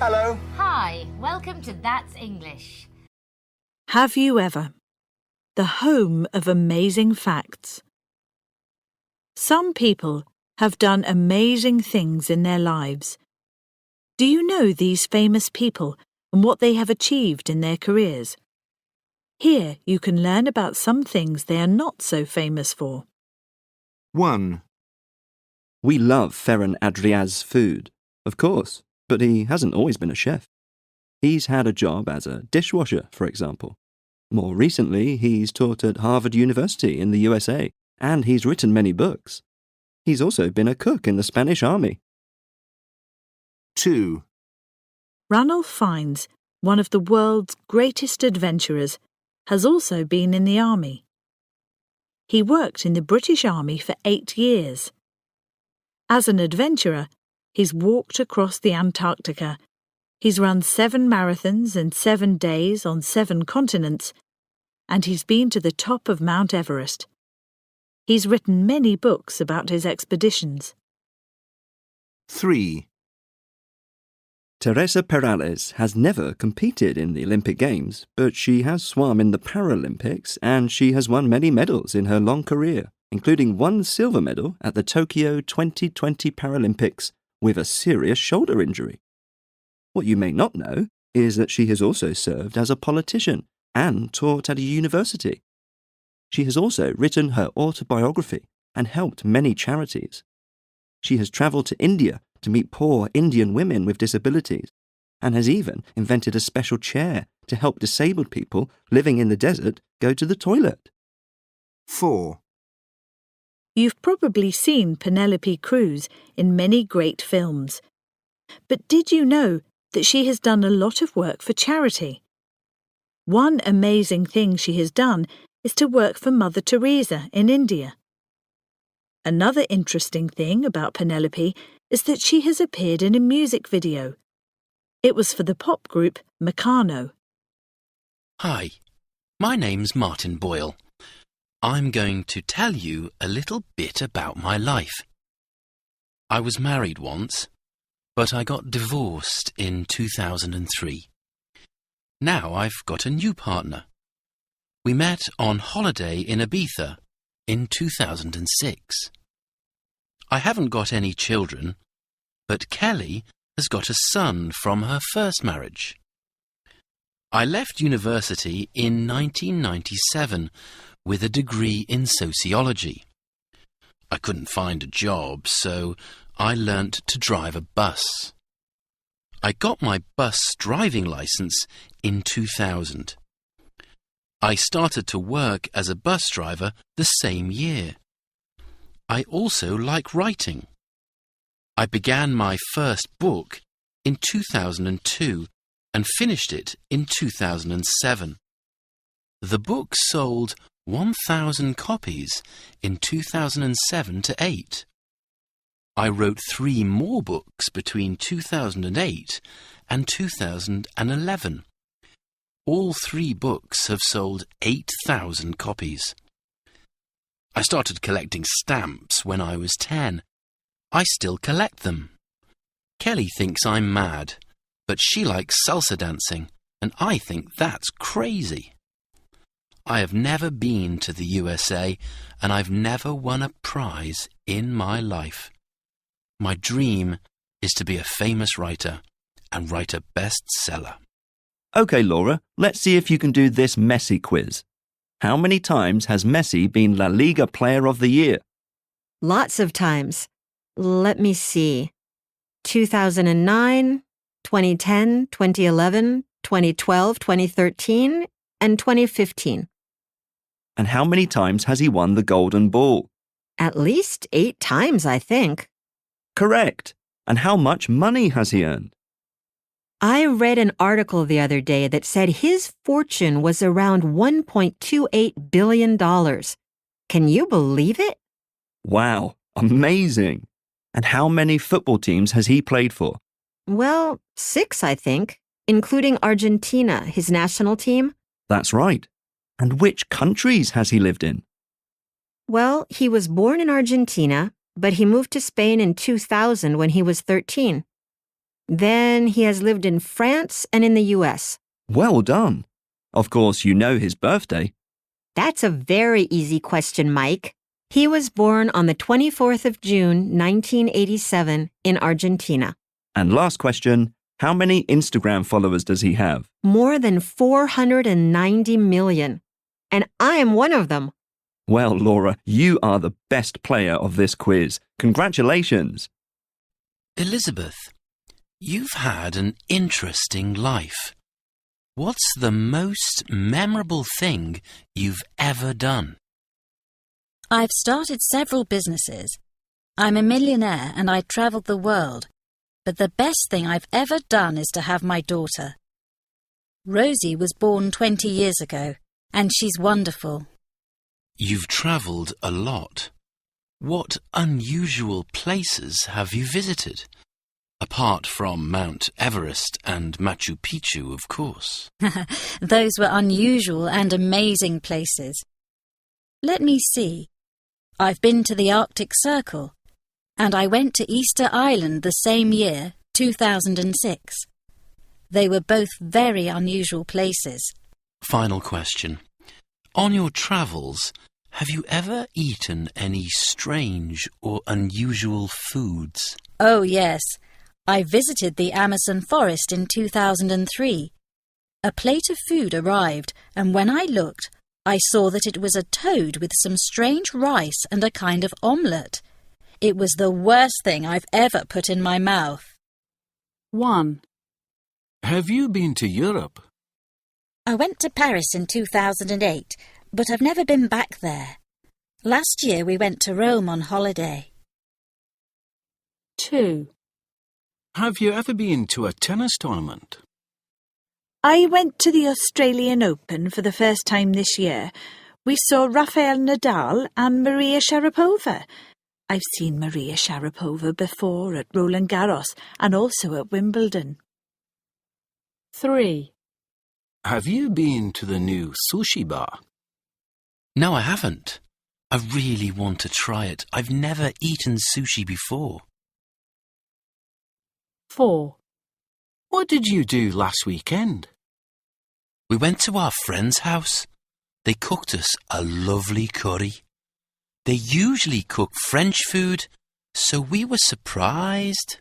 Hello. Hi, welcome to That's English. Have you ever? The home of amazing facts. Some people have done amazing things in their lives. Do you know these famous people and what they have achieved in their careers? Here you can learn about some things they are not so famous for. 1. We love Ferran Adrià's food, of course, but he hasn't always been a chef. He's had a job as a dishwasher, for example. More recently, he's taught at Harvard University in the USA, and he's written many books. He's also been a cook in the Spanish Army. 2. Ranulph Fiennes, one of the world's greatest adventurers, has also been in the army. He worked in the British Army for 8 years. As an adventurer, he's walked across the Antarctica. He's run 7 marathons in 7 days on 7 continents, and he's been to the top of Mount Everest. He's written many books about his expeditions. 3. Teresa Perales has never competed in the Olympic Games, but she has swum in the Paralympics and she has won many medals in her long career, including 1 silver medal at the Tokyo 2020 Paralympics with a serious shoulder injury. What you may not know is that she has also served as a politician and taught at a university. She has also written her autobiography and helped many charities. She has travelled to India to meet poor Indian women with disabilities and has even invented a special chair to help disabled people living in the desert go to the toilet. 4. You've probably seen Penelope Cruz in many great films. But did you know that she has done a lot of work for charity? One amazing thing she has done is to work for Mother Teresa in India. Another interesting thing about Penelope is that she has appeared in a music video. It was for the pop group Meccano. Hi, my name's Martin Boyle. I'm going to tell you a little bit about my life. I was married once, but I got divorced in 2003. Now I've got a new partner. We met on holiday in Ibiza in 2006. I haven't got any children, but Kelly has got a son from her first marriage. I left university in 1997 with a degree in sociology. I couldn't find a job, so I learnt to drive a bus. I got my bus driving licence in 2000. I started to work as a bus driver the same year. I also like writing. I began my first book in 2002 and finished it in 2007. The book sold 1,000 copies in 2007 to 8. I wrote 3 more books between 2008 and 2011. All 3 books have sold 8,000 copies. I started collecting stamps when I was 10. I still collect them. Kelly thinks I'm mad, but she likes salsa dancing, and I think that's crazy. I have never been to the USA, and I've never won a prize in my life. My dream is to be a famous writer and write a bestseller. OK, Laura, let's see if you can do this Messi quiz. How many times has Messi been La Liga Player of the Year? Lots of times. Let me see. 2009, 2010, 2011, 2012, 2013, and 2015. And how many times has he won the Golden Ball? At least 8 times, I think. Correct. And how much money has he earned? I read an article the other day that said his fortune was around $1.28 billion. Can you believe it? Wow, amazing. And how many football teams has he played for? Well, 6, I think, including Argentina, his national team. That's right. And which countries has he lived in? Well, he was born in Argentina, but he moved to Spain in 2000 when he was 13. Then he has lived in France and in the US. Well done. Of course, you know his birthday. That's a very easy question, Mike. He was born on the 24th of June, 1987, in Argentina. And last question, how many Instagram followers does he have? More than 490 million. And I am one of them. Well, Laura, you are the best player of this quiz. Congratulations. Elizabeth, you've had an interesting life. What's the most memorable thing you've ever done? I've started several businesses. I'm a millionaire and I travelled the world. But the best thing I've ever done is to have my daughter. Rosie was born 20 years ago, and she's wonderful. You've travelled a lot. What unusual places have you visited? Apart from Mount Everest and Machu Picchu, of course. Those were unusual and amazing places. Let me see. I've been to the Arctic Circle, and I went to Easter Island the same year, 2006. They were both very unusual places. Final question. On your travels, have you ever eaten any strange or unusual foods? Oh, yes. I visited the Amazon forest in 2003. A plate of food arrived, and when I looked, I saw that it was a toad with some strange rice and a kind of omelette. It was the worst thing I've ever put in my mouth. 1. Have you been to Europe? I went to Paris in 2008, but I've never been back there. Last year we went to Rome on holiday. 2. Have you ever been to a tennis tournament? I went to the Australian Open for the first time this year. We saw Rafael Nadal and Maria Sharapova. I've seen Maria Sharapova before at Roland Garros and also at Wimbledon. 3. Have you been to the new sushi bar? No, I haven't. I really want to try it. I've never eaten sushi before. 4. What did you do last weekend? We went to our friend's house. They cooked us a lovely curry. They usually cook French food, so we were surprised.